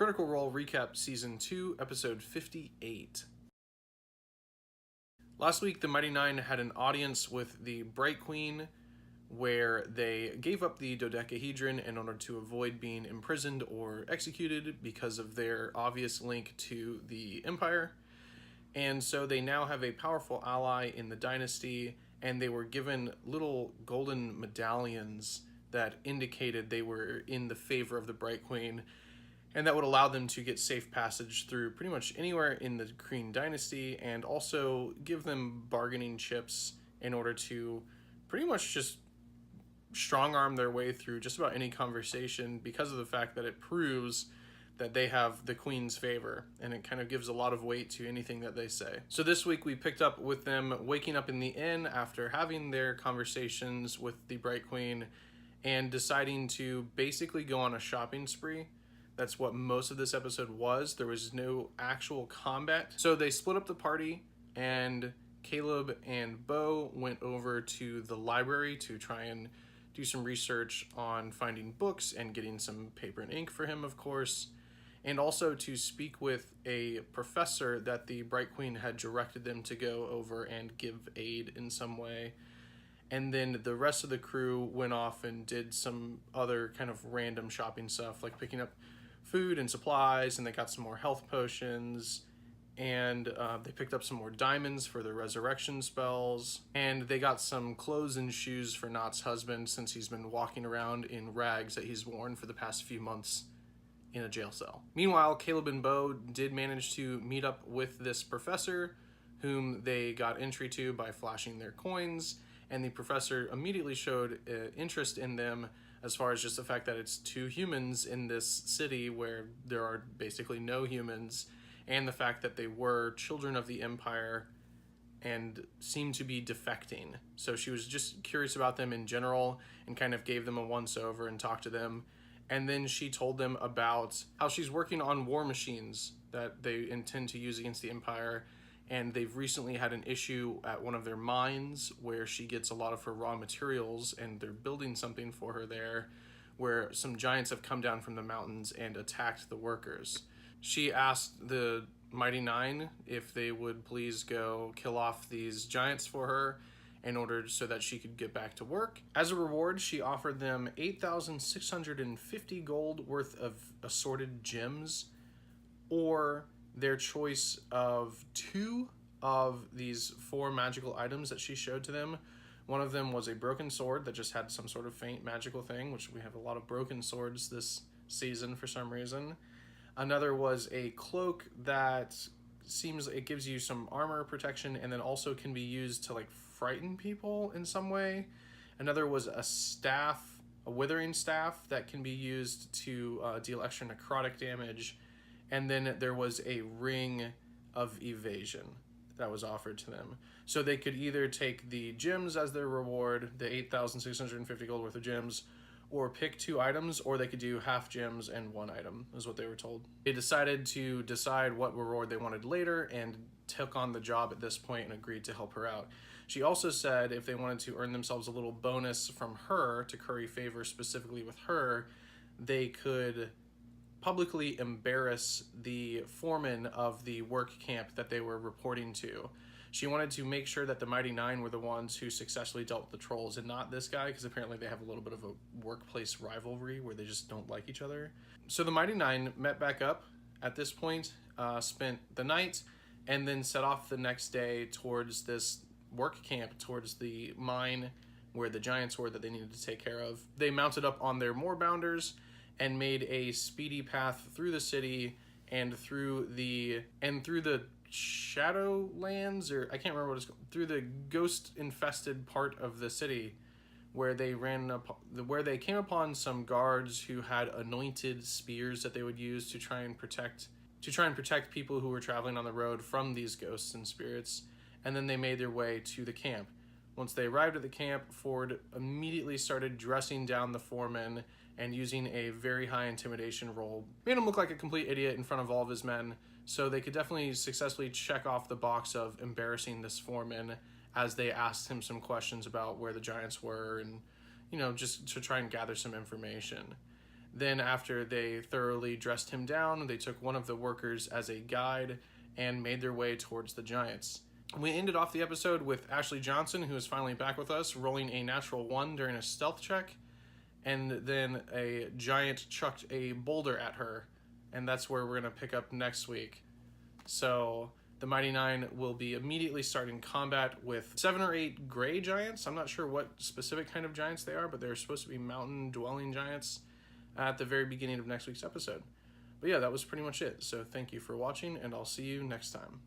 Critical Role Recap Season 2, Episode 58. Last week, the Mighty Nein had an audience with the Bright Queen where they gave up the dodecahedron in order to avoid being imprisoned or executed because of their obvious link to the Empire. And so they now have a powerful ally in the dynasty, and they were given little golden medallions that indicated they were in the favor of the Bright Queen, and that would allow them to get safe passage through pretty much anywhere in the Kryn dynasty, and also give them bargaining chips in order to pretty much just strong arm their way through just about any conversation, because of the fact that it proves that they have the Queen's favor, and it kind of gives a lot of weight to anything that they say. So this week we picked up with them waking up in the inn after having their conversations with the Bright Queen and deciding to basically go on a shopping spree. That's what most of this episode was. There was no actual combat. So they split up the party, and Caleb and Bo went over to the library to try and do some research on finding books and getting some paper and ink for him, of course, and also to speak with a professor that the Bright Queen had directed them to go over and give aid in some way. And then the rest of the crew went off and did some other kind of random shopping stuff, like picking up food and supplies, and they got some more health potions, and they picked up some more diamonds for their resurrection spells, and they got some clothes and shoes for Knott's husband, since he's been walking around in rags that he's worn for the past few months in a jail cell. Meanwhile, Caleb and Bo did manage to meet up with this professor, whom they got entry to by flashing their coins, and the professor immediately showed interest in them, as far as just the fact that it's two humans in this city where there are basically no humans, and the fact that they were children of the Empire and seemed to be defecting. So she was just curious about them in general and kind of gave them a once-over and talked to them. And then she told them about how she's working on war machines that they intend to use against the Empire, and they've recently had an issue at one of their mines where she gets a lot of her raw materials, and they're building something for her there where some giants have come down from the mountains and attacked the workers. She asked the Mighty Nein if they would please go kill off these giants for her in order so that she could get back to work. As a reward, she offered them 8,650 gold worth of assorted gems, or their choice of 2 of these 4 magical items that she showed to them. One of them was a broken sword that just had some sort of faint magical thing, which we have a lot of broken swords this season for some reason. Another was a cloak that seems it gives you some armor protection, and then also can be used to like frighten people in some way. Another was a staff, a withering staff that can be used to deal extra necrotic damage. And then there was a ring of evasion that was offered to them. So they could either take the gems as their reward, the 8,650 gold worth of gems, or pick 2 items, or they could do half gems and 1 item, is what they were told. They decided to decide what reward they wanted later, and took on the job at this point and agreed to help her out. She also said if they wanted to earn themselves a little bonus from her to curry favor specifically with her, they could publicly embarrass the foreman of the work camp that they were reporting to. She wanted to make sure that the Mighty Nein were the ones who successfully dealt with the trolls, and not this guy, because apparently they have a little bit of a workplace rivalry where they just don't like each other. So the Mighty Nein met back up at this point, spent the night, and then set off the next day towards this work camp, towards the mine where the giants were that they needed to take care of. They mounted up on their moorbounders and made a speedy path through the city and through the Shadowlands, or I can't remember what it's called, through the ghost-infested part of the city, where they came upon some guards who had anointed spears that they would use to try and protect people who were traveling on the road from these ghosts and spirits. And then they made their way to the camp. Once they arrived at the camp, Ford immediately started dressing down the foreman and using a very high intimidation roll. Made him look like a complete idiot in front of all of his men, so they could definitely successfully check off the box of embarrassing this foreman as they asked him some questions about where the giants were, and just to try and gather some information. Then after they thoroughly dressed him down, they took one of the workers as a guide and made their way towards the giants. We ended off the episode with Ashley Johnson, who is finally back with us, rolling a natural 1 during a stealth check, and then a giant chucked a boulder at her, and that's where we're going to pick up next week. So the Mighty Nein will be immediately starting combat with 7 or 8 gray giants. I'm not sure what specific kind of giants they are, but they're supposed to be mountain-dwelling giants at the very beginning of next week's episode. But yeah, that was pretty much it. So thank you for watching, and I'll see you next time.